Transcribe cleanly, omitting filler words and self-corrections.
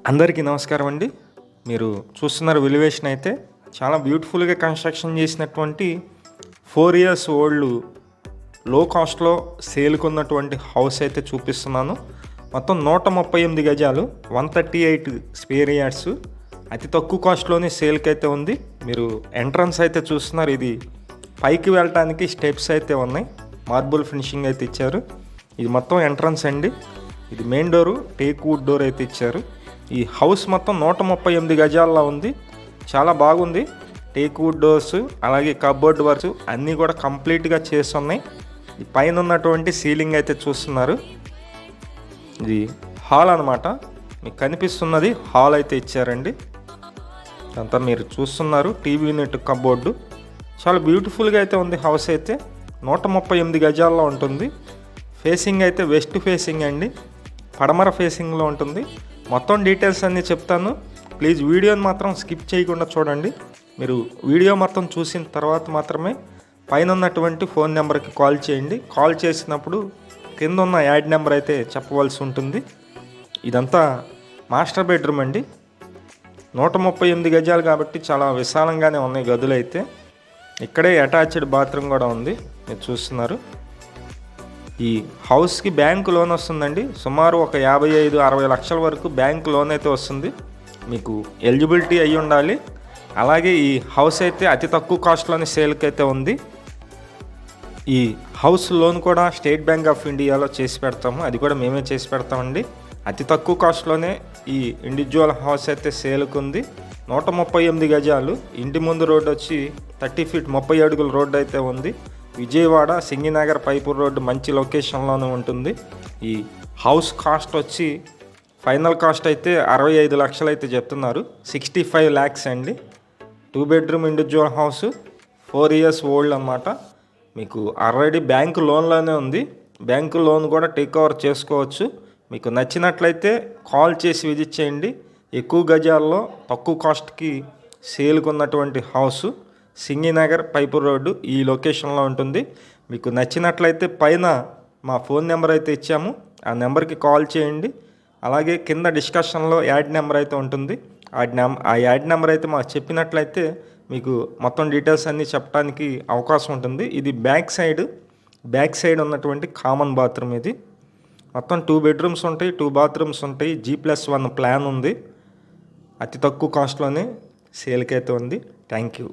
అందరికీ నమస్కారం అండి. మీరు చూస్తున్నారు వెలివేషన్ అయితే చాలా బ్యూటిఫుల్గా కన్స్ట్రక్షన్ చేసినటువంటి 4 ఇయర్స్ ఓల్డ్ లో కాస్ట్లో సేల్కున్నటువంటి హౌస్ అయితే చూపిస్తున్నాను. మొత్తం 138 గజాలు, 138 స్క్వేర్ యార్డ్స్, అతి తక్కువ కాస్ట్లోనే సేల్కి అయితే ఉంది. మీరు ఎంట్రన్స్ అయితే చూస్తున్నారు. ఇది పైకి వెళ్ళటానికి స్టెప్స్ అయితే ఉన్నాయి, మార్బుల్ ఫినిషింగ్ అయితే ఇచ్చారు. ఇది మొత్తం ఎంట్రన్స్ అండి. ఇది main door teak wood door అయితే ఇచ్చారు. ఈ హౌస్ మొత్తం 138 గజాల్లో ఉంది. చాలా బాగుంది. టేక్ వుడ్ డోర్స్, అలాగే కబోర్డ్ వర్క్స్ అన్నీ కూడా కంప్లీట్గా చేస్తున్నాయి. ఈ పైన ఉన్నటువంటి సీలింగ్ అయితే చూస్తున్నారు. ఇది హాల్ అనమాట. మీకు కనిపిస్తున్నది హాల్ అయితే ఇచ్చారండి. అంతా మీరు చూస్తున్నారు. టీవీ యూనిట్, కబోర్డు చాలా బ్యూటిఫుల్గా అయితే ఉంది. హౌస్ అయితే 138 గజాల్లో ఉంటుంది. ఫేసింగ్ అయితే వెస్ట్ ఫేసింగ్ అండి, పడమర ఫేసింగ్లో ఉంటుంది. మొత్తం డీటెయిల్స్ అన్నీ చెప్తాను. ప్లీజ్ వీడియోని మాత్రం స్కిప్ చేయకుండా చూడండి. మీరు వీడియో మొత్తం చూసిన తర్వాత మాత్రమే పైన ఉన్నటువంటి ఫోన్ నెంబర్కి కాల్ చేయండి. కాల్ చేసినప్పుడు కింద ఉన్న యాడ్ నెంబర్ అయితే చెప్పవలసి ఉంటుంది. ఇదంతా మాస్టర్ బెడ్రూమ్ అండి. 138 గజాలు కాబట్టి చాలా విశాలంగానే ఉన్నాయి గదులు అయితే. ఇక్కడే అటాచ్డ్ బాత్రూమ్ కూడా ఉంది, మీరు చూస్తున్నారు. ఈ హౌస్కి బ్యాంక్ లోన్ వస్తుందండి. సుమారు ఒక 55-60 లక్షల వరకు బ్యాంక్ లోన్ అయితే వస్తుంది. మీకు ఎలిజిబిలిటీ అయ్యి ఉండాలి. అలాగే ఈ హౌస్ అయితే అతి తక్కువ కాస్ట్లోనే సేల్కి అయితే ఉంది. ఈ హౌస్ లోన్ కూడా స్టేట్ బ్యాంక్ ఆఫ్ ఇండియాలో చేసి పెడతాము. అది కూడా మేమే చేసి పెడతామండి. అతి తక్కువ కాస్ట్లోనే ఈ ఇండివిజువల్ హౌస్ అయితే సేల్కి ఉంది. 138 గజాలు. ఇంటి ముందు రోడ్డు వచ్చి 30 ఫీట్ 30 అడుగుల రోడ్డు అయితే ఉంది. విజయవాడ సింగినగర్ పైపూర్ రోడ్డు మంచి లొకేషన్లోనే ఉంటుంది. ఈ హౌస్ కాస్ట్ వచ్చి ఫైనల్ కాస్ట్ అయితే 65 లక్షలు అయితే చెప్తున్నారు. 65 ల్యాక్స్ అండి. 2 bedroom individual house, 4 years old అన్నమాట. మీకు ఆల్రెడీ బ్యాంకు లోన్లోనే ఉంది. బ్యాంకు లోన్ కూడా టేక్ ఓవర్ చేసుకోవచ్చు. మీకు నచ్చినట్లయితే కాల్ చేసి విజిట్ చేయండి. ఎక్కువ గజాల్లో తక్కువ కాస్ట్కి సేల్కున్నటువంటి హౌస్ సింగినగర్ పైపూర్ రోడ్డు ఈ లొకేషన్లో ఉంటుంది. మీకు నచ్చినట్లయితే పైన మా ఫోన్ నెంబర్ అయితే ఇచ్చాము, ఆ నెంబర్కి కాల్ చేయండి. అలాగే కింద డిస్కషన్లో యాడ్ నెంబర్ అయితే ఉంటుంది. ఆ యాడ్ నెంబర్ అయితే మాకు చెప్పినట్లయితే మీకు మొత్తం డీటెయిల్స్ అన్నీ చెప్పడానికి అవకాశం ఉంటుంది. ఇది బ్యాక్ సైడ్ ఉన్నటువంటి కామన్ బాత్రూమ్. ఇది మొత్తం 2 బెడ్రూమ్స్ ఉంటాయి, 2 బాత్రూమ్స్ ఉంటాయి. G+1 ప్లాన్ ఉంది. అతి తక్కువ కాస్ట్లోనే సేల్కి అయితే ఉంది. Thank you.